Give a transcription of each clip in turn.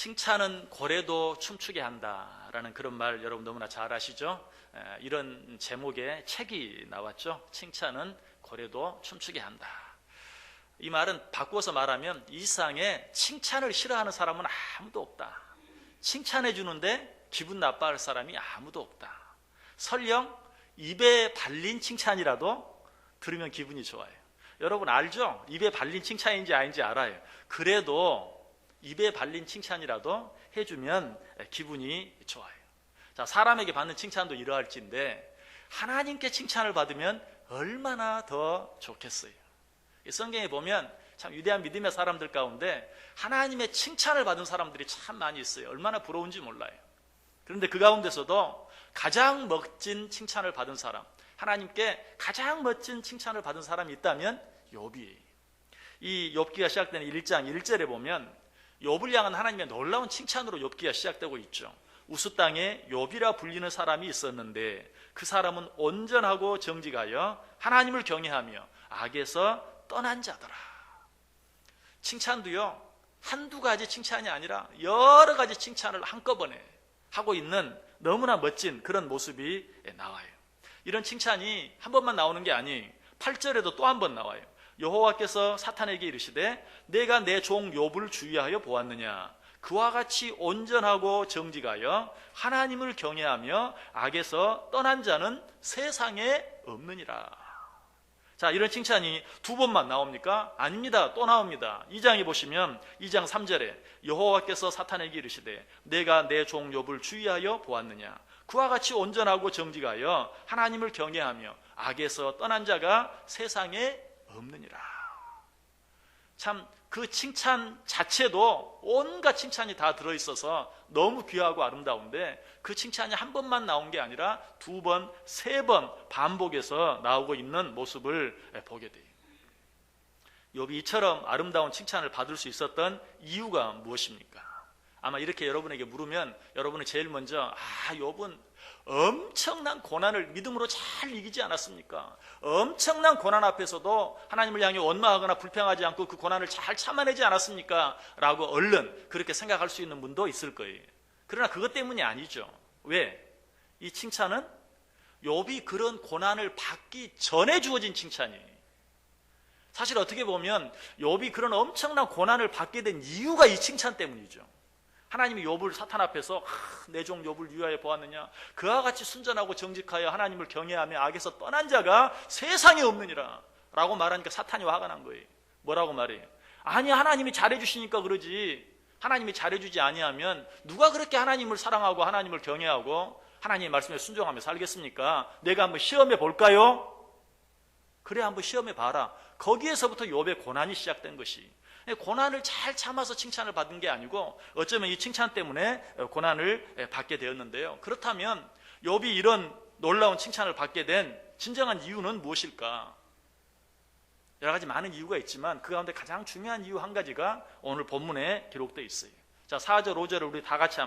칭찬은 고래도 춤추게 한다라는 그런 말 여러분 너무나 잘 아시죠? 이런 제목의 책이 나왔죠. 칭찬은 고래도 춤추게 한다. 이 말은 바꿔서 말하면 이 세상에 칭찬을 싫어하는 사람은 아무도 없다. 칭찬해 주는데 기분 나빠할 사람이 아무도 없다. 설령 입에 발린 칭찬이라도 들으면 기분이 좋아요. 여러분 알죠? 입에 발린 칭찬인지 아닌지 알아요. 그래도 입에 발린 칭찬이라도 해주면 기분이 좋아요. 자, 사람에게 받는 칭찬도 이러할진데 하나님께 칭찬을 받으면 얼마나 더 좋겠어요. 성경에 보면 참 위대한 믿음의 사람들 가운데 하나님의 칭찬을 받은 사람들이 참 많이 있어요. 얼마나 부러운지 몰라요. 그런데 그 가운데서도 가장 멋진 칭찬을 받은 사람, 하나님께 가장 멋진 칭찬을 받은 사람이 있다면 욥이에요. 이 욥기가 시작되는 1장 1절에 보면 욥을 향한 하나님의 놀라운 칭찬으로 욥기가 시작되고 있죠. 우스 땅에 욥이라 불리는 사람이 있었는데 그 사람은 온전하고 정직하여 하나님을 경외하며 악에서 떠난 자더라. 칭찬도요, 한두 가지 칭찬이 아니라 여러 가지 칭찬을 한꺼번에 하고 있는 너무나 멋진 그런 모습이 나와요. 이런 칭찬이 한 번만 나오는 게 아니 8절에도 또 한 번 나와요. 여호와께서 사탄에게 이르시되 내가 내 종 욥을 주의하여 보았느냐. 그와 같이 온전하고 정직하여 하나님을 경외하며 악에서 떠난 자는 세상에 없느니라. 자, 이런 칭찬이 두 번만 나옵니까? 아닙니다. 또 나옵니다. 2장에 보시면 2장 3절에 여호와께서 사탄에게 이르시되 내가 내 종 욥을 주의하여 보았느냐. 그와 같이 온전하고 정직하여 하나님을 경외하며 악에서 떠난 자가 세상에 없느니라. 참 그 칭찬 자체도 온갖 칭찬이 다 들어있어서 너무 귀하고 아름다운데 그 칭찬이 한 번만 나온 게 아니라 두 번, 세 번 반복해서 나오고 있는 모습을 보게 돼요. 욥이 이처럼 아름다운 칭찬을 받을 수 있었던 이유가 무엇입니까? 아마 이렇게 여러분에게 물으면 여러분은 제일 먼저 욥은 엄청난 고난을 믿음으로 잘 이기지 않았습니까? 엄청난 고난 앞에서도 하나님을 향해 원망하거나 불평하지 않고 그 고난을 잘 참아내지 않았습니까? 라고 얼른 그렇게 생각할 수 있는 분도 있을 거예요. 그러나 그것 때문이 아니죠. 왜? 이 칭찬은 욥이 그런 고난을 받기 전에 주어진 칭찬이에요. 사실 어떻게 보면 욥이 그런 엄청난 고난을 받게 된 이유가 이 칭찬 때문이죠. 하나님이 욥을 사탄 앞에서 내 종 욥을 유하여 보았느냐. 그와 같이 순전하고 정직하여 하나님을 경외하며 악에서 떠난 자가 세상에 없느니라 라고 말하니까 사탄이 화가 난 거예요. 뭐라고 말해요? 아니, 하나님이 잘해주시니까 그러지. 하나님이 잘해주지 아니하면 누가 그렇게 하나님을 사랑하고 하나님을 경외하고 하나님의 말씀에 순종하며 살겠습니까? 내가 한번 시험해 볼까요? 그래, 한번 시험해 봐라. 거기에서부터 욥의 고난이 시작된 것이, 고난을 잘 참아서 칭찬을 받은 게 아니고 어쩌면 이 칭찬 때문에 고난을 받게 되었는데요. 그렇다면 욥이 이런 놀라운 칭찬을 받게 된 진정한 이유는 무엇일까? 여러 가지 많은 이유가 있지만 그 가운데 가장 중요한 이유 한 가지가 오늘 본문에 기록되어 있어요. 자, 4절 5절을 우리 다 같이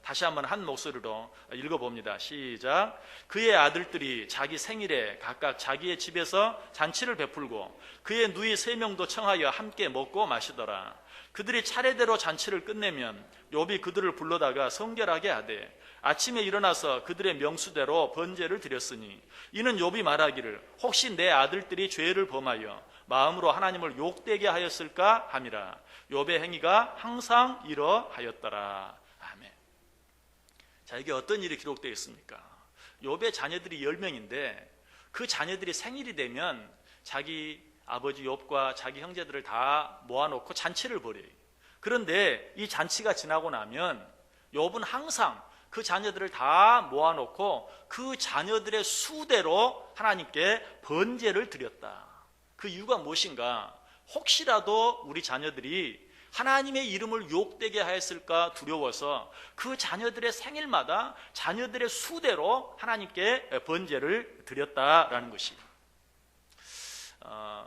다시 한번 한 목소리로 읽어봅니다. 시작. 그의 아들들이 자기 생일에 각각 자기의 집에서 잔치를 베풀고 그의 누이 3명도 청하여 함께 먹고 마시더라. 그들이 차례대로 잔치를 끝내면 욥이 그들을 불러다가 성결하게 하되 아침에 일어나서 그들의 명수대로 번제를 드렸으니 이는 욥이 말하기를 혹시 내 아들들이 죄를 범하여 마음으로 하나님을 욕되게 하였을까 함이라. 욥의 행위가 항상 이러하였더라. 아멘. 자, 이게 어떤 일이 기록되어 있습니까? 욥의 자녀들이 10명인데 그 자녀들이 생일이 되면 자기 아버지 욥과 자기 형제들을 다 모아놓고 잔치를 벌여요. 그런데 이 잔치가 지나고 나면 욥은 항상 그 자녀들을 다 모아놓고 그 자녀들의 수대로 하나님께 번제를 드렸다. 그 이유가 무엇인가? 혹시라도 우리 자녀들이 하나님의 이름을 욕되게 하였을까 두려워서 그 자녀들의 생일마다 자녀들의 수대로 하나님께 번제를 드렸다라는 것이에요.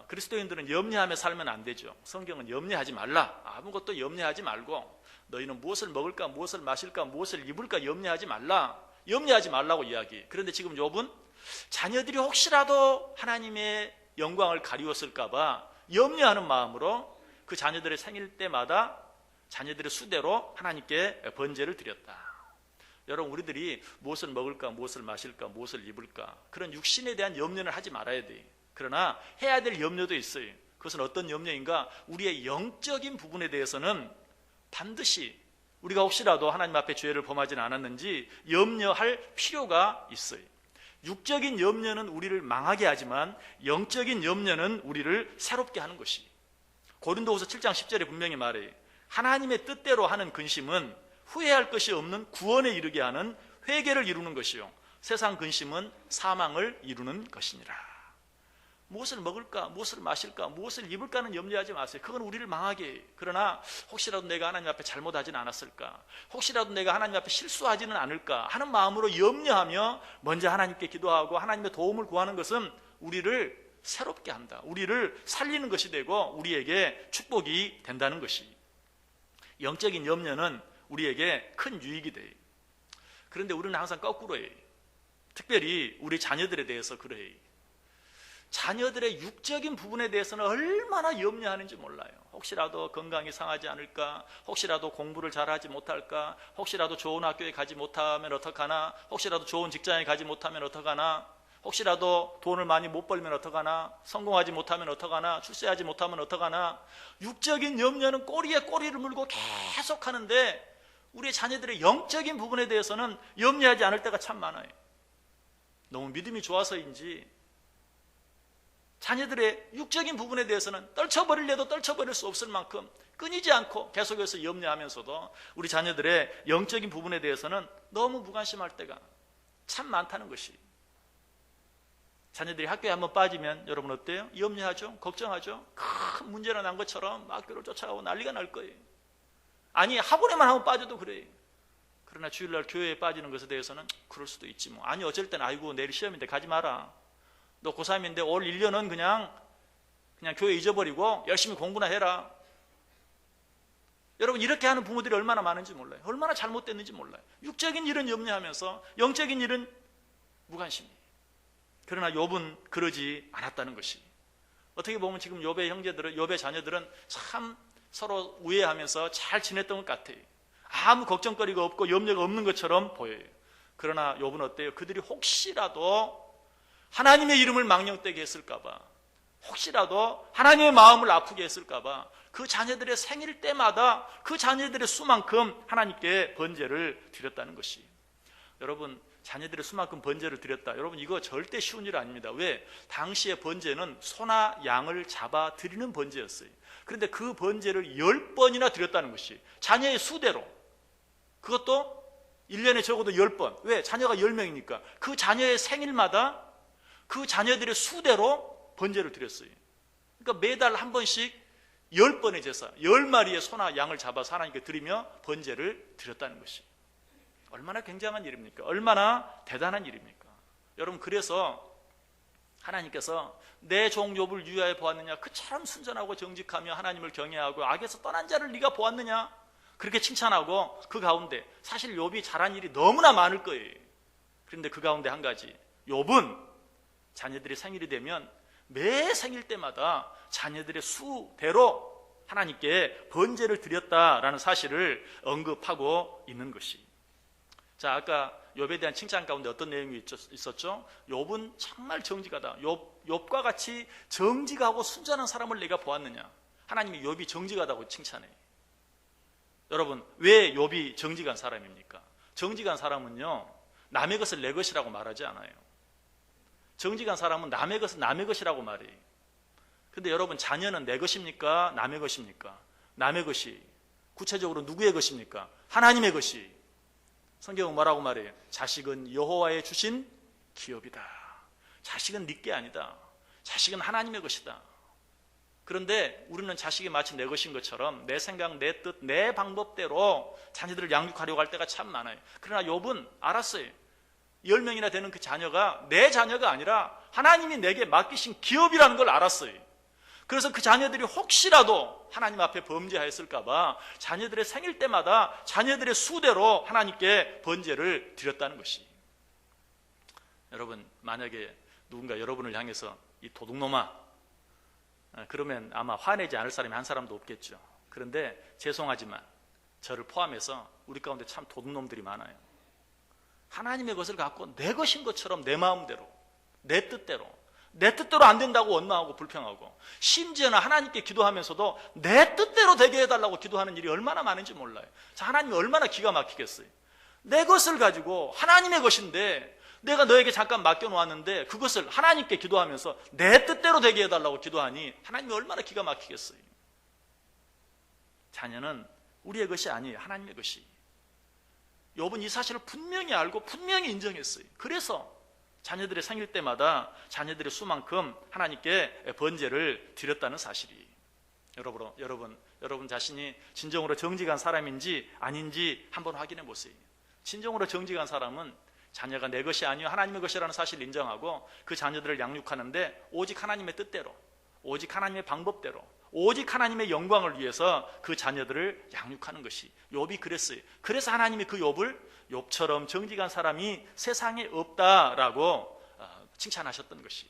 그리스도인들은 염려하며 살면 안 되죠. 성경은 염려하지 말라. 아무것도 염려하지 말고 너희는 무엇을 먹을까, 무엇을 마실까, 무엇을 입을까 염려하지 말라. 염려하지 말라고 이야기해요. 그런데 지금 욥은 자녀들이 혹시라도 하나님의 영광을 가리웠을까 봐 염려하는 마음으로 그 자녀들의 생일 때마다 자녀들의 수대로 하나님께 번제를 드렸다. 여러분, 우리들이 무엇을 먹을까, 무엇을 마실까, 무엇을 입을까, 그런 육신에 대한 염려는 하지 말아야 돼. 그러나 해야 될 염려도 있어요. 그것은 어떤 염려인가? 우리의 영적인 부분에 대해서는 반드시 우리가 혹시라도 하나님 앞에 죄를 범하지는 않았는지 염려할 필요가 있어요. 육적인 염려는 우리를 망하게 하지만 영적인 염려는 우리를 새롭게 하는 것이. 고린도후서 7장 10절에 분명히 말해요. 하나님의 뜻대로 하는 근심은 후회할 것이 없는 구원에 이르게 하는 회개를 이루는 것이요, 세상 근심은 사망을 이루는 것이니라. 무엇을 먹을까, 무엇을 마실까, 무엇을 입을까는 염려하지 마세요. 그건 우리를 망하게 해요. 그러나 혹시라도 내가 하나님 앞에 잘못하지는 않았을까, 혹시라도 내가 하나님 앞에 실수하지는 않을까 하는 마음으로 염려하며 먼저 하나님께 기도하고 하나님의 도움을 구하는 것은 우리를 새롭게 한다, 우리를 살리는 것이 되고 우리에게 축복이 된다는 것이. 영적인 염려는 우리에게 큰 유익이 돼요. 그런데 우리는 항상 거꾸로 해요. 특별히 우리 자녀들에 대해서 그래요. 자녀들의 육적인 부분에 대해서는 얼마나 염려하는지 몰라요. 혹시라도 건강이 상하지 않을까, 혹시라도 공부를 잘하지 못할까, 혹시라도 좋은 학교에 가지 못하면 어떡하나, 혹시라도 좋은 직장에 가지 못하면 어떡하나, 혹시라도 돈을 많이 못 벌면 어떡하나, 성공하지 못하면 어떡하나, 출세하지 못하면 어떡하나. 육적인 염려는 꼬리에 꼬리를 물고 계속 하는데 우리 자녀들의 영적인 부분에 대해서는 염려하지 않을 때가 참 많아요. 너무 믿음이 좋아서인지 자녀들의 육적인 부분에 대해서는 떨쳐버리려도 떨쳐버릴 수 없을 만큼 끊이지 않고 계속해서 염려하면서도 우리 자녀들의 영적인 부분에 대해서는 너무 무관심할 때가 참 많다는 것이. 자녀들이 학교에 한번 빠지면 여러분 어때요? 염려하죠? 걱정하죠? 큰 문제가 난 것처럼 학교를 쫓아가고 난리가 날 거예요. 아니, 학원에만 한번 빠져도 그래요. 그러나 주일날 교회에 빠지는 것에 대해서는 그럴 수도 있지 뭐. 아니, 어쩔 땐 아이고 내일 시험인데 가지 마라. 너 고3인데 올 1년은 그냥 교회 잊어버리고 열심히 공부나 해라. 여러분, 이렇게 하는 부모들이 얼마나 많은지 몰라요. 얼마나 잘못됐는지 몰라요. 육적인 일은 염려하면서 영적인 일은 무관심이에요. 그러나 욥은 그러지 않았다는 것이. 어떻게 보면 지금 욥의 형제들은, 욥의 자녀들은 참 서로 우애하면서 잘 지냈던 것 같아요. 아무 걱정거리가 없고 염려가 없는 것처럼 보여요. 그러나 욥은 어때요? 그들이 혹시라도 하나님의 이름을 망령되게 했을까봐, 혹시라도 하나님의 마음을 아프게 했을까봐 그 자녀들의 생일 때마다 그 자녀들의 수만큼 하나님께 번제를 드렸다는 것이. 여러분, 자녀들의 수만큼 번제를 드렸다. 여러분, 이거 절대 쉬운 일 아닙니다. 왜? 당시의 번제는 소나 양을 잡아 드리는 번제였어요. 그런데 그 번제를 10번이나 드렸다는 것이. 자녀의 수대로. 그것도 1년에 적어도 10번. 왜? 자녀가 10명이니까. 그 자녀의 생일마다 그 자녀들의 수대로 번제를 드렸어요. 그러니까 매달 한 번씩 10번의 제사, 10마리의 소나 양을 잡아서 하나님께 드리며 번제를 드렸다는 것이. 얼마나 굉장한 일입니까? 얼마나 대단한 일입니까? 여러분, 그래서 하나님께서 내 종 욥을 유하여 보았느냐? 그처럼 순전하고 정직하며 하나님을 경외하고 악에서 떠난 자를 네가 보았느냐? 그렇게 칭찬하고 그 가운데 사실 욥이 잘한 일이 너무나 많을 거예요. 그런데 그 가운데 한 가지, 욥은 자녀들이 생일이 되면 매 생일 때마다 자녀들의 수대로 하나님께 번제를 드렸다라는 사실을 언급하고 있는 것이. 자, 아까 욥에 대한 칭찬 가운데 어떤 내용이 있었죠? 욥은 정말 정직하다. 욥과 같이 정직하고 순전한 사람을 내가 보았느냐? 하나님이 욥이 정직하다고 칭찬해요. 여러분, 왜 욥이 정직한 사람입니까? 정직한 사람은요, 남의 것을 내 것이라고 말하지 않아요. 정직한 사람은 남의 것은 남의 것이라고 말해요. 근데 여러분, 자녀는 내 것입니까? 남의 것입니까? 남의 것이. 구체적으로 누구의 것입니까? 하나님의 것이. 성경은 뭐라고 말해요? 자식은 여호와의 주신 기업이다. 자식은 네 게 아니다. 자식은 하나님의 것이다. 그런데 우리는 자식이 마치 내 것인 것처럼 내 생각, 내 뜻, 내 방법대로 자녀들을 양육하려고 할 때가 참 많아요. 그러나 욥은 알았어요. 10명이나 되는 그 자녀가 내 자녀가 아니라 하나님이 내게 맡기신 기업이라는 걸 알았어요. 그래서 그 자녀들이 혹시라도 하나님 앞에 범죄하였을까 봐 자녀들의 생일 때마다 자녀들의 수대로 하나님께 번제를 드렸다는 것이. 여러분, 만약에 누군가 여러분을 향해서 이 도둑놈아, 그러면 아마 화내지 않을 사람이 한 사람도 없겠죠. 그런데 죄송하지만 저를 포함해서 우리 가운데 참 도둑놈들이 많아요. 하나님의 것을 갖고 내 것인 것처럼 내 마음대로, 내 뜻대로 안 된다고 원망하고 불평하고, 심지어는 하나님께 기도하면서도 내 뜻대로 되게 해달라고 기도하는 일이 얼마나 많은지 몰라요. 자, 하나님이 얼마나 기가 막히겠어요. 내 것을 가지고 하나님의 것인데 내가 너에게 잠깐 맡겨놓았는데 그것을 하나님께 기도하면서 내 뜻대로 되게 해달라고 기도하니 하나님이 얼마나 기가 막히겠어요. 자녀는 우리의 것이 아니에요. 하나님의 것이. 욥은 이 사실을 분명히 알고 분명히 인정했어요. 그래서 자녀들의 생일 때마다 자녀들의 수만큼 하나님께 번제를 드렸다는 사실이. 여러분 자신이 진정으로 정직한 사람인지 아닌지 한번 확인해 보세요. 진정으로 정직한 사람은 자녀가 내 것이 아니요 하나님의 것이라는 사실을 인정하고 그 자녀들을 양육하는데 오직 하나님의 뜻대로, 오직 하나님의 방법대로, 오직 하나님의 영광을 위해서 그 자녀들을 양육하는 것이. 욥이 그랬어요. 그래서 하나님이 그 욥처럼 정직한 사람이 세상에 없다라고 칭찬하셨던 것이.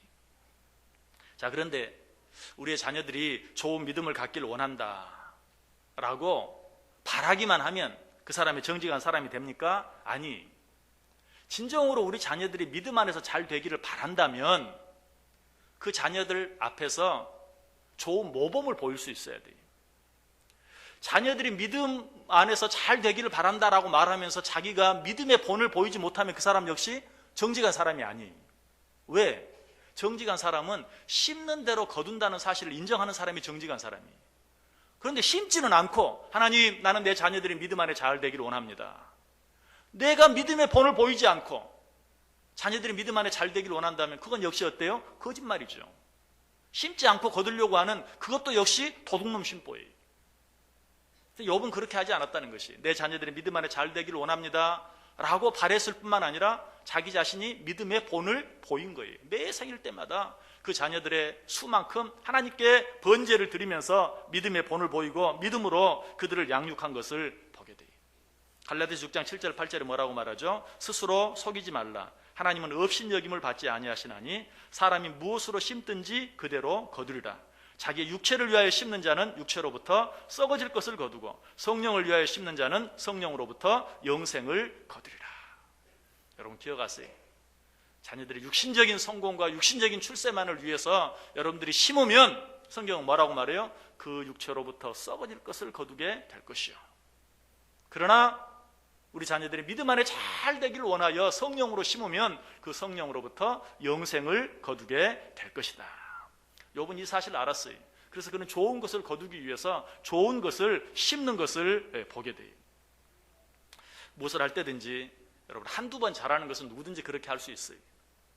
자, 그런데 우리의 자녀들이 좋은 믿음을 갖기를 원한다라고 바라기만 하면 그 사람이 정직한 사람이 됩니까? 아니, 진정으로 우리 자녀들이 믿음 안에서 잘 되기를 바란다면 그 자녀들 앞에서 좋은 모범을 보일 수 있어야 돼요. 자녀들이 믿음 안에서 잘 되기를 바란다라고 말하면서 자기가 믿음의 본을 보이지 못하면 그 사람 역시 정직한 사람이 아니에요. 왜? 정직한 사람은 심는 대로 거둔다는 사실을 인정하는 사람이 정직한 사람이에요. 그런데 심지는 않고 하나님, 나는 내 자녀들이 믿음 안에 잘 되기를 원합니다. 내가 믿음의 본을 보이지 않고 자녀들이 믿음 안에 잘 되기를 원한다면 그건 역시 어때요? 거짓말이죠. 심지 않고 거두려고 하는 그것도 역시 도둑놈 심보예요. 욥은 그렇게 하지 않았다는 것이. 내 자녀들이 믿음 안에 잘 되기를 원합니다 라고 바랬을 뿐만 아니라 자기 자신이 믿음의 본을 보인 거예요. 매 생일 때마다 그 자녀들의 수만큼 하나님께 번제를 드리면서 믿음의 본을 보이고 믿음으로 그들을 양육한 것을 보게 돼요. 갈라디아서 6장 7절 8절에 뭐라고 말하죠? 스스로 속이지 말라. 하나님은 업신여김을 받지 아니하시나니 사람이 무엇으로 심든지 그대로 거두리라. 자기의 육체를 위하여 심는 자는 육체로부터 썩어질 것을 거두고 성령을 위하여 심는 자는 성령으로부터 영생을 거두리라. 여러분 기억하세요. 자녀들의 육신적인 성공과 육신적인 출세만을 위해서 여러분들이 심으면 성경은 뭐라고 말해요? 그 육체로부터 썩어질 것을 거두게 될 것이요. 그러나 우리 자녀들이 믿음 안에 잘 되기를 원하여 성령으로 심으면 그 성령으로부터 영생을 거두게 될 것이다. 욥은 이 사실을 알았어요. 그래서 그는 좋은 것을 거두기 위해서 좋은 것을 심는 것을 보게 돼요. 무엇을 할 때든지 여러분 한두 번 잘하는 것은 누구든지 그렇게 할 수 있어요.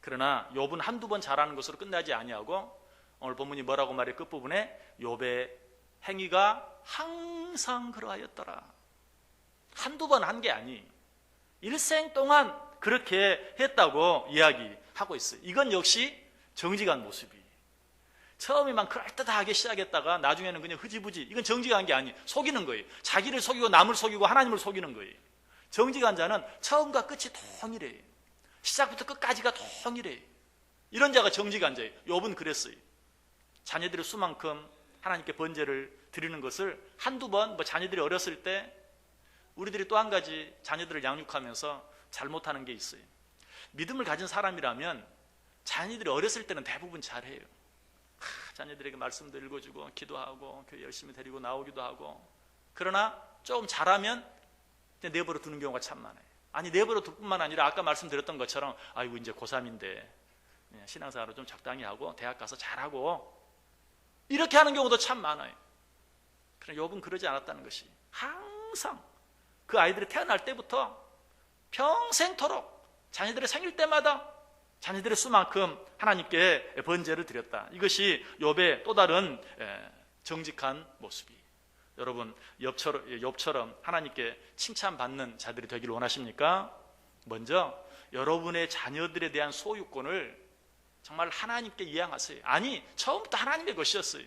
그러나 욥은 한두 번 잘하는 것으로 끝나지 아니하고 오늘 본문이 뭐라고 말해? 끝부분에 욥의 행위가 항상 그러하였더라. 한두 번 한 게 아니 일생 동안 그렇게 했다고 이야기하고 있어요. 이건 역시 정직한 모습이. 처음에만 그럴듯하게 시작했다가 나중에는 그냥 흐지부지. 이건 정직한 게 아니 속이는 거예요. 자기를 속이고 남을 속이고 하나님을 속이는 거예요. 정직한 자는 처음과 끝이 동일해요. 시작부터 끝까지가 동일해요. 이런 자가 정직한 자예요. 욥은 그랬어요. 자녀들의 수만큼 하나님께 번제를 드리는 것을 한두 번, 자녀들이 어렸을 때 우리들이 또 한 가지 자녀들을 양육하면서 잘못하는 게 있어요. 믿음을 가진 사람이라면 자녀들이 어렸을 때는 대부분 잘해요. 자녀들에게 말씀도 읽어주고 기도하고 교회 열심히 데리고 나오기도 하고. 그러나 조금 잘하면 내버려 두는 경우가 참 많아요. 아니 내버려 둘 뿐만 아니라 아까 말씀드렸던 것처럼 아이고 이제 고3인데 신앙생활을 좀 적당히 하고 대학 가서 잘하고 이렇게 하는 경우도 참 많아요. 그러나 욥은 그러지 않았다는 것이 항상 그 아이들이 태어날 때부터 평생토록 자녀들의 생일 때마다 자녀들의 수만큼 하나님께 번제를 드렸다. 이것이 욥의 또 다른 정직한 모습이. 여러분 욥처럼 하나님께 칭찬받는 자들이 되기를 원하십니까? 먼저 여러분의 자녀들에 대한 소유권을 정말 하나님께 이양하세요. 아니 처음부터 하나님의 것이었어요.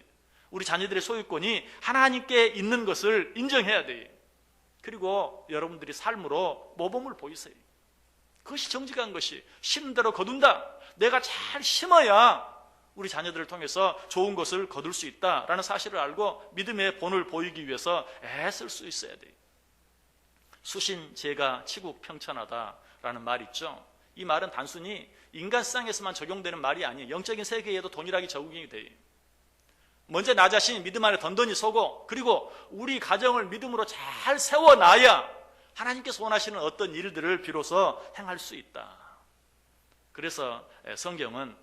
우리 자녀들의 소유권이 하나님께 있는 것을 인정해야 돼요. 그리고 여러분들이 삶으로 모범을 보이세요. 그것이 정직한 것이. 심는 대로 거둔다. 내가 잘 심어야 우리 자녀들을 통해서 좋은 것을 거둘 수 있다라는 사실을 알고 믿음의 본을 보이기 위해서 애쓸 수 있어야 돼요. 수신제가 치국 평천하다라는 말 있죠. 이 말은 단순히 인간 세상에서만 적용되는 말이 아니에요. 영적인 세계에도 동일하게 적용이 돼요. 먼저 나 자신이 믿음 안에 던던히 서고, 그리고 우리 가정을 믿음으로 잘 세워놔야 하나님께서 원하시는 어떤 일들을 비로소 행할 수 있다. 그래서 성경은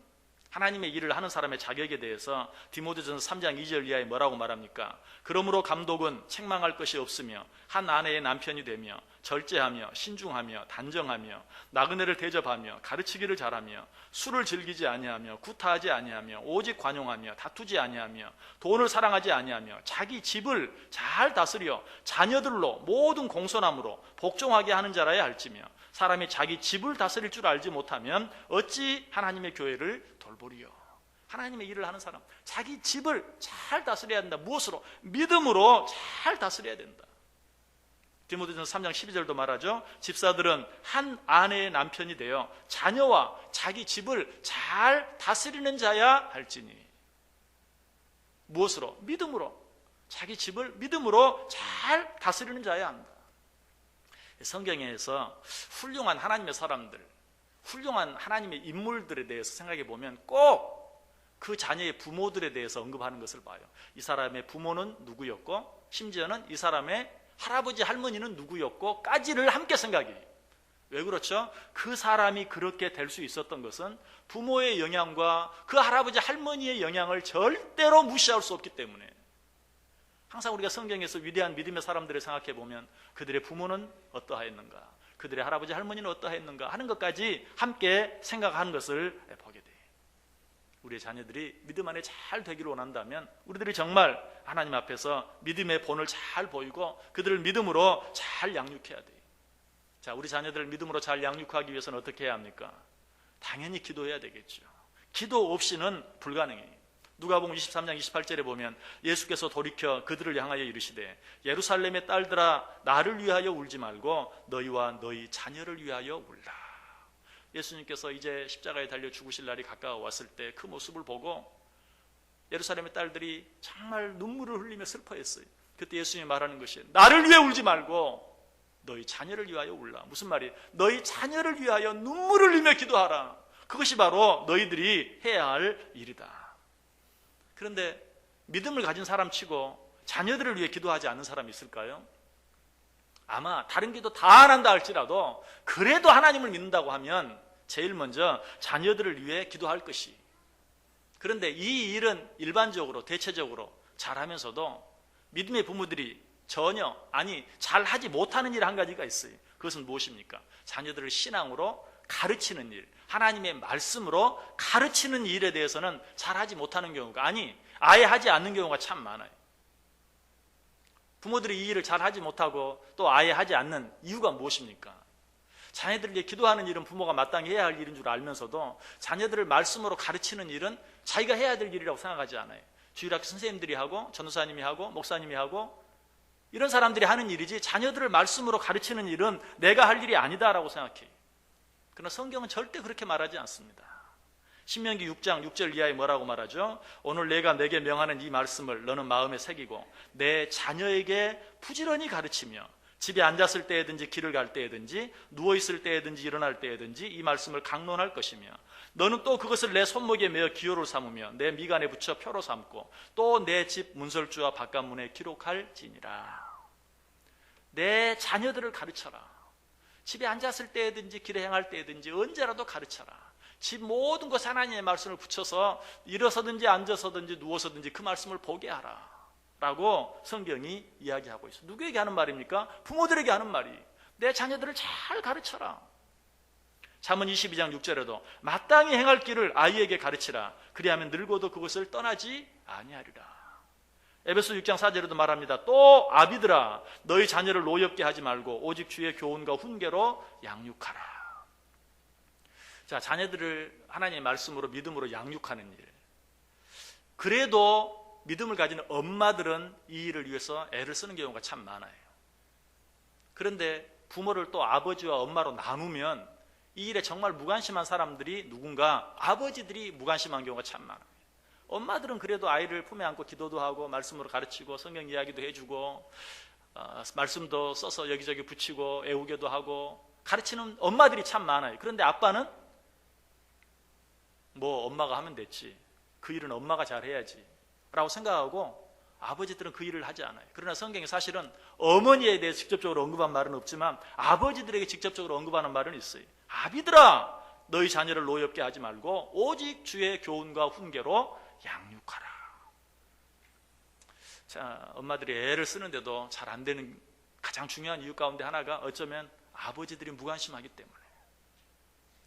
하나님의 일을 하는 사람의 자격에 대해서 디모데전서 3장 2절 이하에 뭐라고 말합니까? 그러므로 감독은 책망할 것이 없으며 한 아내의 남편이 되며 절제하며 신중하며 단정하며 나그네를 대접하며 가르치기를 잘하며 술을 즐기지 아니하며 구타하지 아니하며 오직 관용하며 다투지 아니하며 돈을 사랑하지 아니하며 자기 집을 잘 다스려 자녀들로 모든 공손함으로 복종하게 하는 자라야 할지며 사람이 자기 집을 다스릴 줄 알지 못하면 어찌 하나님의 교회를 돌보리요. 하나님의 일을 하는 사람, 자기 집을 잘 다스려야 된다. 무엇으로? 믿음으로 잘 다스려야 된다. 디모데전서 3장 12절도 말하죠. 집사들은 한 아내의 남편이 되어 자녀와 자기 집을 잘 다스리는 자야 할지니. 무엇으로? 믿음으로. 자기 집을 믿음으로 잘 다스리는 자야 한다. 성경에서 훌륭한 하나님의 사람들, 훌륭한 하나님의 인물들에 대해서 생각해 보면 꼭 그 자녀의 부모들에 대해서 언급하는 것을 봐요. 이 사람의 부모는 누구였고, 심지어는 이 사람의 할아버지 할머니는 누구였고 까지를 함께 생각해요. 왜 그렇죠? 그 사람이 그렇게 될 수 있었던 것은 부모의 영향과 그 할아버지 할머니의 영향을 절대로 무시할 수 없기 때문에, 항상 우리가 성경에서 위대한 믿음의 사람들을 생각해 보면 그들의 부모는 어떠하였는가, 그들의 할아버지 할머니는 어떠하였는가 하는 것까지 함께 생각하는 것을 보게 돼요. 우리의 자녀들이 믿음 안에 잘 되기를 원한다면 우리들이 정말 하나님 앞에서 믿음의 본을 잘 보이고 그들을 믿음으로 잘 양육해야 돼요. 자, 우리 자녀들을 믿음으로 잘 양육하기 위해서는 어떻게 해야 합니까? 당연히 기도해야 되겠죠. 기도 없이는 불가능해요. 누가복음 23장 28절에 보면 예수께서 돌이켜 그들을 향하여 이르시되 예루살렘의 딸들아 나를 위하여 울지 말고 너희와 너희 자녀를 위하여 울라. 예수님께서 이제 십자가에 달려 죽으실 날이 가까워왔을 때 그 모습을 보고 예루살렘의 딸들이 정말 눈물을 흘리며 슬퍼했어요. 그때 예수님이 말하는 것이 나를 위해 울지 말고 너희 자녀를 위하여 울라. 무슨 말이에요? 너희 자녀를 위하여 눈물을 흘리며 기도하라. 그것이 바로 너희들이 해야 할 일이다. 그런데 믿음을 가진 사람 치고 자녀들을 위해 기도하지 않는 사람이 있을까요? 아마 다른 기도 다 안 한다 할지라도 그래도 하나님을 믿는다고 하면 제일 먼저 자녀들을 위해 기도할 것이. 그런데 이 일은 일반적으로 대체적으로 잘하면서도 믿음의 부모들이 전혀 잘하지 못하는 일 한 가지가 있어요. 그것은 무엇입니까? 자녀들을 신앙으로 가르치는 일, 하나님의 말씀으로 가르치는 일에 대해서는 잘하지 못하는 경우가 아예 하지 않는 경우가 참 많아요. 부모들이 이 일을 잘하지 못하고 또 아예 하지 않는 이유가 무엇입니까? 자녀들을 위해 기도하는 일은 부모가 마땅히 해야 할 일인 줄 알면서도 자녀들을 말씀으로 가르치는 일은 자기가 해야 될 일이라고 생각하지 않아요. 주일학교 선생님들이 하고 전도사님이 하고 목사님이 하고 이런 사람들이 하는 일이지 자녀들을 말씀으로 가르치는 일은 내가 할 일이 아니다라고 생각해요. 그러나 성경은 절대 그렇게 말하지 않습니다. 신명기 6장 6절 이하에 뭐라고 말하죠? 오늘 내가 내게 명하는 이 말씀을 너는 마음에 새기고 내 자녀에게 부지런히 가르치며 집에 앉았을 때에든지 길을 갈 때에든지 누워있을 때에든지 일어날 때에든지 이 말씀을 강론할 것이며 너는 또 그것을 내 손목에 매어 기호를 삼으며 내 미간에 붙여 표로 삼고 또 내 집 문설주와 바깥문에 기록할지니라. 내 자녀들을 가르쳐라. 집에 앉았을 때에든지 길에 행할 때에든지 언제라도 가르쳐라. 집 모든 것에 하나님의 말씀을 붙여서 일어서든지 앉아서든지 누워서든지 그 말씀을 보게 하라 라고 성경이 이야기하고 있어요. 누구에게 하는 말입니까? 부모들에게 하는 말이. 내 자녀들을 잘 가르쳐라. 잠언 22장 6절에도 마땅히 행할 길을 아이에게 가르치라. 그리하면 늙어도 그것을 떠나지 아니하리라. 에베소 6장 4절에도 말합니다. 또 아비들아 너희 자녀를 노엽게 하지 말고 오직 주의 교훈과 훈계로 양육하라. 자, 자녀들을 하나님의 말씀으로 믿음으로 양육하는 일. 그래도 믿음을 가지는 엄마들은 이 일을 위해서 애를 쓰는 경우가 참 많아요. 그런데 부모를 또 아버지와 엄마로 나누면 이 일에 정말 무관심한 사람들이 누군가 아버지들이 무관심한 경우가 참 많아요. 엄마들은 그래도 아이를 품에 안고 기도도 하고 말씀으로 가르치고 성경 이야기도 해주고 말씀도 써서 여기저기 붙이고 애우게도 하고 가르치는 엄마들이 참 많아요. 그런데 아빠는 뭐 엄마가 하면 됐지, 그 일은 엄마가 잘해야지 라고 생각하고 아버지들은 그 일을 하지 않아요. 그러나 성경에 사실은 어머니에 대해 직접적으로 언급한 말은 없지만 아버지들에게 직접적으로 언급하는 말은 있어요. 아비들아, 너희 자녀를 노예 없게 하지 말고 오직 주의 교훈과 훈계로 양육하라. 자, 엄마들이 애를 쓰는데도 잘 안 되는 가장 중요한 이유 가운데 하나가 어쩌면 아버지들이 무관심하기 때문에,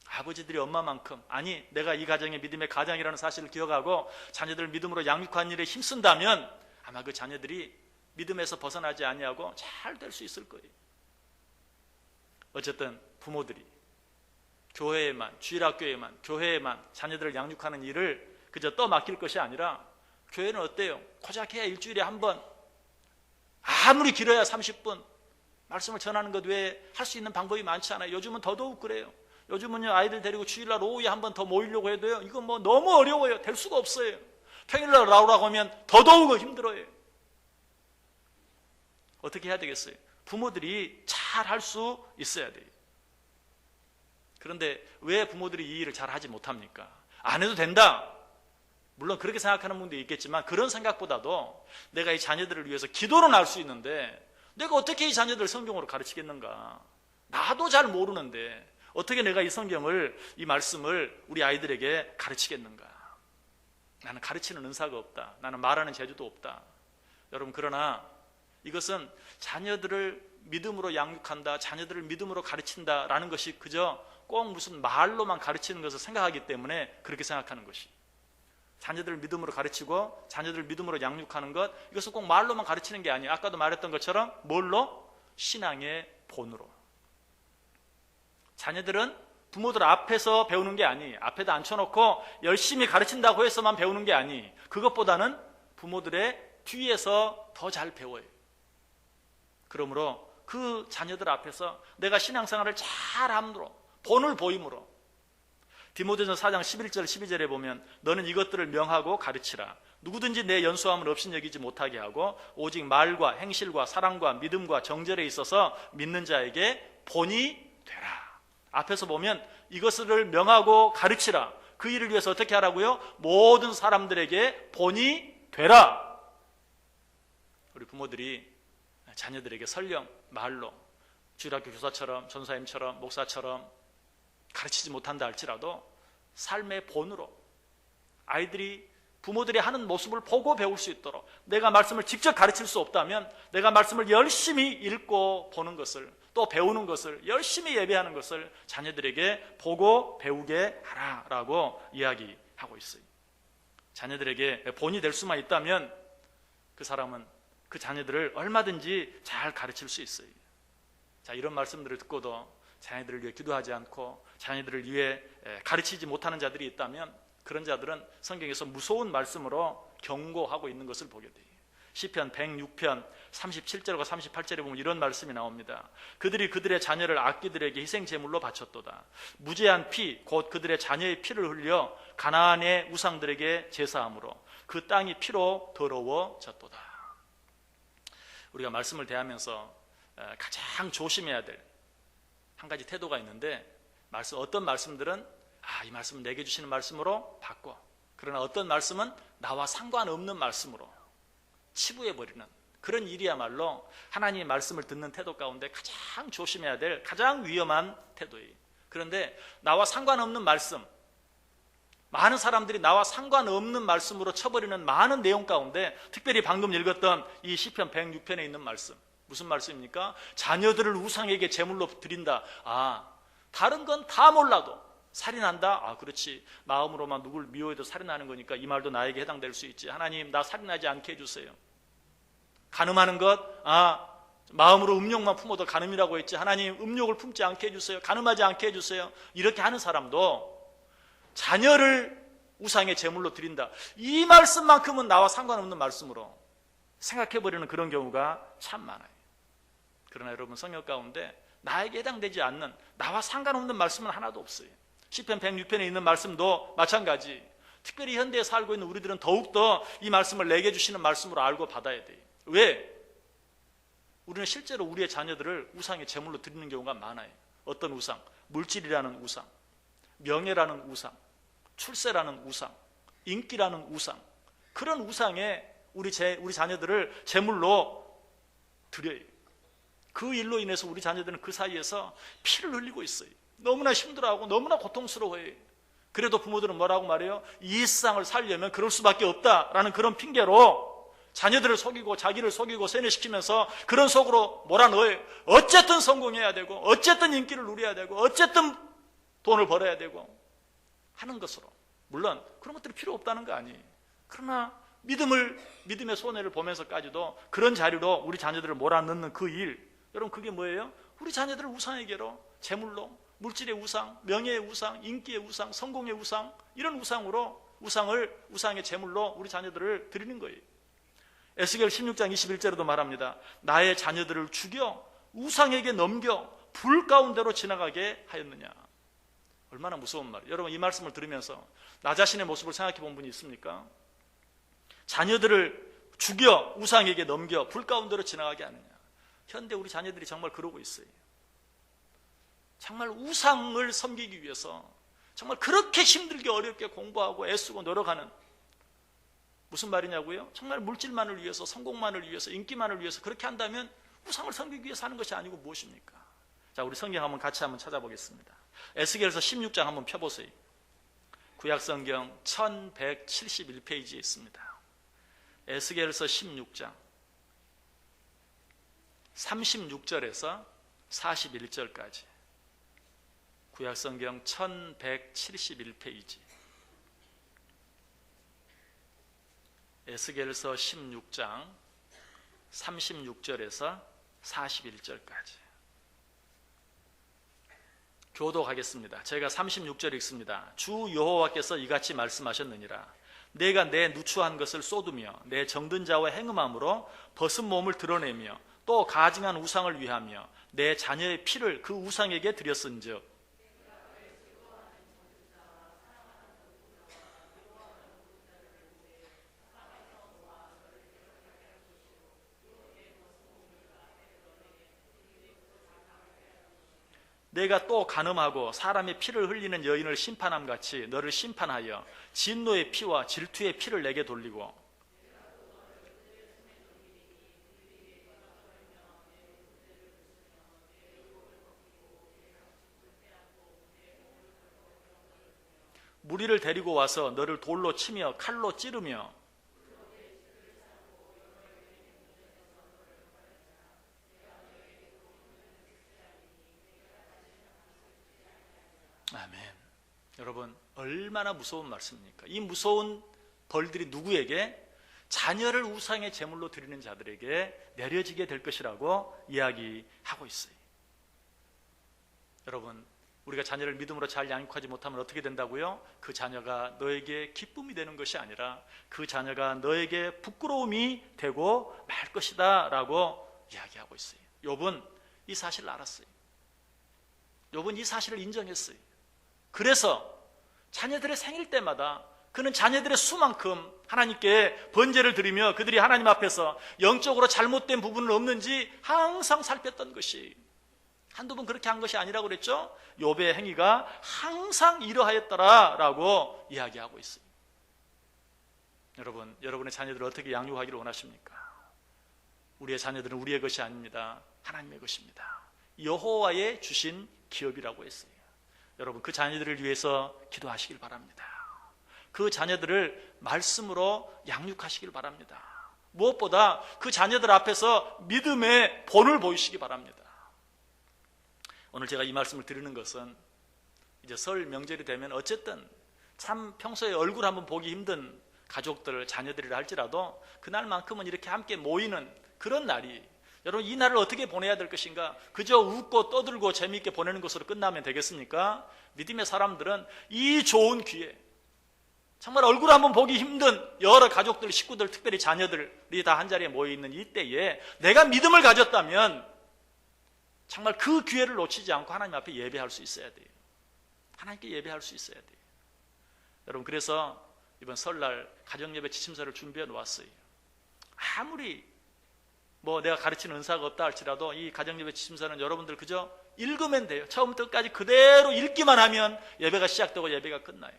아버지들이 엄마만큼, 아니 내가 이 가정이 믿음의 가정이라는 사실을 기억하고 자녀들을 믿음으로 양육하는 일에 힘쓴다면 아마 그 자녀들이 믿음에서 벗어나지 아니하고 잘 될 수 있을 거예요. 어쨌든 부모들이 교회에만, 주일학교에만, 교회에만 자녀들을 양육하는 일을 그저 떠맡길 것이 아니라, 교회는 어때요? 고작 해야 일주일에 한 번, 아무리 길어야 30분 말씀을 전하는 것 외에 할 수 있는 방법이 많지 않아요. 요즘은 더더욱 그래요. 요즘은요, 아이들 데리고 주일날 오후에 한 번 더 모이려고 해도요, 이건 뭐 너무 어려워요. 될 수가 없어요. 평일날 나오라고 하면 더더욱 힘들어요. 어떻게 해야 되겠어요? 부모들이 잘 할 수 있어야 돼요. 그런데 왜 부모들이 이 일을 잘 하지 못합니까? 안 해도 된다, 물론 그렇게 생각하는 분도 있겠지만, 그런 생각보다도 내가 이 자녀들을 위해서 기도는 할 수 있는데 내가 어떻게 이 자녀들을 성경으로 가르치겠는가? 나도 잘 모르는데 어떻게 내가 이 성경을, 이 말씀을 우리 아이들에게 가르치겠는가? 나는 가르치는 은사가 없다, 나는 말하는 재주도 없다. 여러분, 그러나 이것은 자녀들을 믿음으로 양육한다, 자녀들을 믿음으로 가르친다라는 것이 그저 꼭 무슨 말로만 가르치는 것을 생각하기 때문에 그렇게 생각하는 것이, 자녀들을 믿음으로 가르치고 자녀들을 믿음으로 양육하는 것, 이것은 꼭 말로만 가르치는 게 아니에요. 아까도 말했던 것처럼 뭘로? 신앙의 본으로. 자녀들은 부모들 앞에서 배우는 게 아니, 앞에다 앉혀놓고 열심히 가르친다고 해서만 배우는 게 아니, 그것보다는 부모들의 뒤에서 더 잘 배워요. 그러므로 그 자녀들 앞에서 내가 신앙생활을 잘함으로, 본을 보임으로, 디모데전서 4장 11절 12절에 보면 너는 이것들을 명하고 가르치라. 누구든지 내 연수함을 업신여기지 못하게 하고 오직 말과 행실과 사랑과 믿음과 정절에 있어서 믿는 자에게 본이 되라. 앞에서 보면 이것을 명하고 가르치라. 그 일을 위해서 어떻게 하라고요? 모든 사람들에게 본이 되라. 우리 부모들이 자녀들에게 설령 말로 주일학교 교사처럼, 전사님처럼, 목사처럼 가르치지 못한다 할지라도 삶의 본으로 아이들이 부모들이 하는 모습을 보고 배울 수 있도록, 내가 말씀을 직접 가르칠 수 없다면 내가 말씀을 열심히 읽고 보는 것을, 또 배우는 것을, 열심히 예배하는 것을 자녀들에게 보고 배우게 하라라고 이야기하고 있어요. 자녀들에게 본이 될 수만 있다면 그 사람은 그 자녀들을 얼마든지 잘 가르칠 수 있어요. 자, 이런 말씀들을 듣고도 자녀들을 위해 기도하지 않고 자녀들을 위해 가르치지 못하는 자들이 있다면 그런 자들은 성경에서 무서운 말씀으로 경고하고 있는 것을 보게 돼요. 시편 106편 37절과 38절에 보면 이런 말씀이 나옵니다. 그들이 그들의 자녀를 악귀들에게 희생제물로 바쳤도다. 무죄한 피, 곧 그들의 자녀의 피를 흘려 가나안의 우상들에게 제사함으로 그 땅이 피로 더러워졌도다. 우리가 말씀을 대하면서 가장 조심해야 될 한 가지 태도가 있는데, 어떤 말씀들은 이 말씀은 내게 주시는 말씀으로 바꿔, 그러나 어떤 말씀은 나와 상관없는 말씀으로 치부해버리는 그런 일이야말로 하나님의 말씀을 듣는 태도 가운데 가장 조심해야 될 가장 위험한 태도예요. 그런데 나와 상관없는 말씀, 많은 사람들이 나와 상관없는 말씀으로 쳐버리는 많은 내용 가운데 특별히 방금 읽었던 이 시편 106편에 있는 말씀, 무슨 말씀입니까? 자녀들을 우상에게 제물로 드린다. 다른 건 다 몰라도 살인한다? 그렇지, 마음으로만 누굴 미워해도 살인하는 거니까 이 말도 나에게 해당될 수 있지. 하나님, 나 살인하지 않게 해주세요. 간음하는 것, 마음으로 음욕만 품어도 간음이라고 했지. 하나님, 음욕을 품지 않게 해주세요. 간음하지 않게 해주세요. 이렇게 하는 사람도 자녀를 우상의 제물로 드린다, 이 말씀만큼은 나와 상관없는 말씀으로 생각해버리는 그런 경우가 참 많아요. 그러나 여러분, 성경 가운데 나에게 해당되지 않는, 나와 상관없는 말씀은 하나도 없어요. 시편 106편에 있는 말씀도 마찬가지. 특별히 현대에 살고 있는 우리들은 더욱더 이 말씀을 내게 주시는 말씀으로 알고 받아야 돼요. 왜? 우리는 실제로 우리의 자녀들을 우상의 제물로 드리는 경우가 많아요. 어떤 우상? 물질이라는 우상, 명예라는 우상, 출세라는 우상, 인기라는 우상, 그런 우상에 우리 자녀들을 제물로 드려요. 그 일로 인해서 우리 자녀들은 그 사이에서 피를 흘리고 있어요. 너무나 힘들어하고 너무나 고통스러워해요. 그래도 부모들은 뭐라고 말해요? 이 세상을 살려면 그럴 수밖에 없다라는 그런 핑계로 자녀들을 속이고 자기를 속이고 세뇌시키면서 그런 속으로 몰아넣어요. 어쨌든 성공해야 되고 어쨌든 인기를 누려야 되고 어쨌든 돈을 벌어야 되고 하는 것으로. 물론 그런 것들이 필요 없다는 거 아니에요. 그러나 믿음의 손해를 보면서까지도 그런 자리로 우리 자녀들을 몰아넣는 그 일, 여러분 그게 뭐예요? 우리 자녀들을 우상에게로, 제물로, 물질의 우상, 명예의 우상, 인기의 우상, 성공의 우상, 이런 우상의 제물로 우리 자녀들을 드리는 거예요. 에스겔 16장 21절에도 말합니다. 나의 자녀들을 죽여 우상에게 넘겨 불 가운데로 지나가게 하였느냐. 얼마나 무서운 말이에요. 여러분 이 말씀을 들으면서 나 자신의 모습을 생각해 본 분이 있습니까? 자녀들을 죽여 우상에게 넘겨 불 가운데로 지나가게 하느냐. 현대 우리 자녀들이 정말 그러고 있어요. 정말 우상을 섬기기 위해서 정말 그렇게 힘들게 어렵게 공부하고 애쓰고 노력하는, 무슨 말이냐고요? 정말 물질만을 위해서, 성공만을 위해서, 인기만을 위해서 그렇게 한다면 우상을 섬기기 위해서 하는 것이 아니고 무엇입니까? 자, 우리 성경 같이 한번 찾아보겠습니다. 에스겔서 16장 한번 펴보세요. 구약성경 1171페이지에 있습니다. 에스겔서 16장 36절에서 41절까지. 구약성경 1171페이지. 에스겔서 16장 36절에서 41절까지. 교독하겠습니다. 제가 36절 읽습니다. 주 여호와께서 이같이 말씀하셨느니라. 내가 내 누추한 것을 쏟으며 내 정든 자와 행음함으로 벗은 몸을 드러내며 또 가증한 우상을 위하며 내 자녀의 피를 그 우상에게 드렸은즉 내가 또 간음하고 사람의 피를 흘리는 여인을 심판함같이 너를 심판하여 진노의 피와 질투의 피를 내게 돌리고 무리를 데리고 와서 너를 돌로 치며 칼로 찌르며 아멘. 여러분 얼마나 무서운 말씀입니까? 이 무서운 벌들이 누구에게? 자녀를 우상의 제물로 드리는 자들에게 내려지게 될 것이라고 이야기하고 있어요. 여러분 우리가 자녀를 믿음으로 잘 양육하지 못하면 어떻게 된다고요? 그 자녀가 너에게 기쁨이 되는 것이 아니라 그 자녀가 너에게 부끄러움이 되고 말 것이다 라고 이야기하고 있어요. 욥은 이 사실을 알았어요. 욥은 이 사실을 인정했어요. 그래서 자녀들의 생일 때마다 그는 자녀들의 수만큼 하나님께 번제를 드리며 그들이 하나님 앞에서 영적으로 잘못된 부분은 없는지 항상 살폈던 것이, 한두 번 그렇게 한 것이 아니라고 그랬죠. 욥의 행위가 항상 이러하였더라라고 이야기하고 있어요. 여러분, 여러분의 자녀들을 어떻게 양육하기를 원하십니까? 우리의 자녀들은 우리의 것이 아닙니다. 하나님의 것입니다. 여호와의 주신 기업이라고 했어요. 여러분 그 자녀들을 위해서 기도하시길 바랍니다. 그 자녀들을 말씀으로 양육하시길 바랍니다. 무엇보다 그 자녀들 앞에서 믿음의 본을 보이시기 바랍니다. 오늘 제가 이 말씀을 드리는 것은 이제 설 명절이 되면 어쨌든 참 평소에 얼굴 한번 보기 힘든 가족들, 자녀들이라 할지라도 그날만큼은 이렇게 함께 모이는 그런 날이, 여러분 이 날을 어떻게 보내야 될 것인가? 그저 웃고 떠들고 재미있게 보내는 것으로 끝나면 되겠습니까? 믿음의 사람들은 이 좋은 기회, 정말 얼굴 한번 보기 힘든 여러 가족들, 식구들, 특별히 자녀들이 다 한자리에 모여있는 이때에 내가 믿음을 가졌다면 정말 그 기회를 놓치지 않고 하나님 앞에 예배할 수 있어야 돼요. 하나님께 예배할 수 있어야 돼요. 여러분 그래서 이번 설날 가정예배 지침서를 준비해 놓았어요. 아무리 뭐 내가 가르치는 은사가 없다 할지라도 이 가정예배 지침서는 여러분들 그저 읽으면 돼요. 처음부터 끝까지 그대로 읽기만 하면 예배가 시작되고 예배가 끝나요.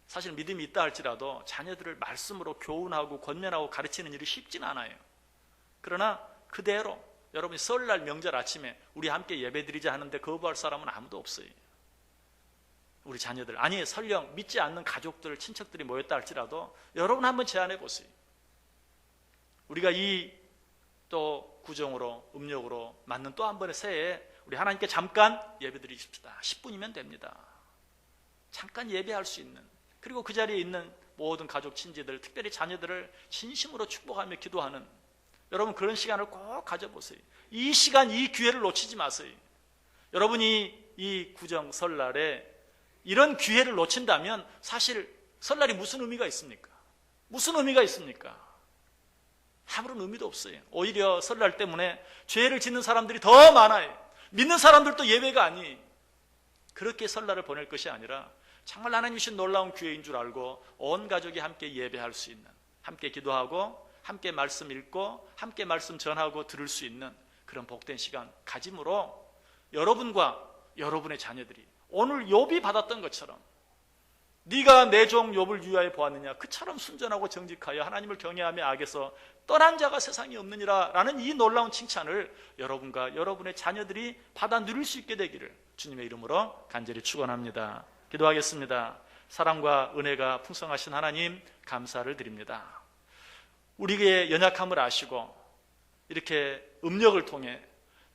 사실 믿음이 있다 할지라도 자녀들을 말씀으로 교훈하고 권면하고 가르치는 일이 쉽진 않아요. 그러나 그대로 여러분이 설날 명절 아침에 우리 함께 예배드리자 하는데 거부할 사람은 아무도 없어요. 우리 자녀들, 아니 설령 믿지 않는 가족들, 친척들이 모였다 할지라도 여러분 한번 제안해 보세요. 우리가 이 또 구정으로 음력으로 맞는 또 한 번의 새해에 우리 하나님께 잠깐 예배드리십시다. 10분이면 됩니다. 잠깐 예배할 수 있는, 그리고 그 자리에 있는 모든 가족, 친지들, 특별히 자녀들을 진심으로 축복하며 기도하는, 여러분 그런 시간을 꼭 가져보세요. 이 시간, 이 기회를 놓치지 마세요. 여러분이 이 구정 설날에 이런 기회를 놓친다면 사실 설날이 무슨 의미가 있습니까? 무슨 의미가 있습니까? 아무런 의미도 없어요. 오히려 설날 때문에 죄를 짓는 사람들이 더 많아요. 믿는 사람들도 예외가 아니에요. 그렇게 설날을 보낼 것이 아니라 정말 하나님 주신 놀라운 기회인 줄 알고 온 가족이 함께 예배할 수 있는, 함께 기도하고 함께 말씀 읽고 함께 말씀 전하고 들을 수 있는 그런 복된 시간 가짐으로 여러분과 여러분의 자녀들이 오늘 욥이 받았던 것처럼, 네가 내 종 욥을 유하여 보았느냐, 그처럼 순전하고 정직하여 하나님을 경외하며 악에서 떠난 자가 세상에 없느니라 라는 이 놀라운 칭찬을 여러분과 여러분의 자녀들이 받아 누릴 수 있게 되기를 주님의 이름으로 간절히 축원합니다. 기도하겠습니다. 사랑과 은혜가 풍성하신 하나님, 감사를 드립니다. 우리의 연약함을 아시고 이렇게 음력을 통해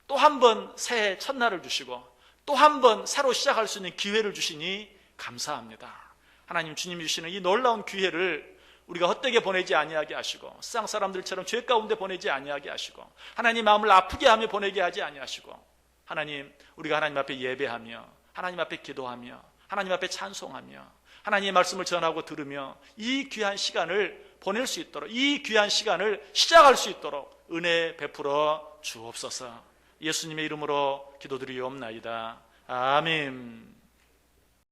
또 한 번 새해 첫날을 주시고 또 한 번 새로 시작할 수 있는 기회를 주시니 감사합니다. 하나님, 주님이 주시는 이 놀라운 기회를 우리가 헛되게 보내지 아니하게 하시고 세상 사람들처럼 죄 가운데 보내지 아니하게 하시고 하나님 마음을 아프게 하며 보내게 하지 아니하시고, 하나님, 우리가 하나님 앞에 예배하며 하나님 앞에 기도하며 하나님 앞에 찬송하며 하나님의 말씀을 전하고 들으며 이 귀한 시간을 보낼 수 있도록, 이 귀한 시간을 시작할 수 있도록 은혜 베풀어 주옵소서. 예수님의 이름으로 기도드리옵나이다. 아멘.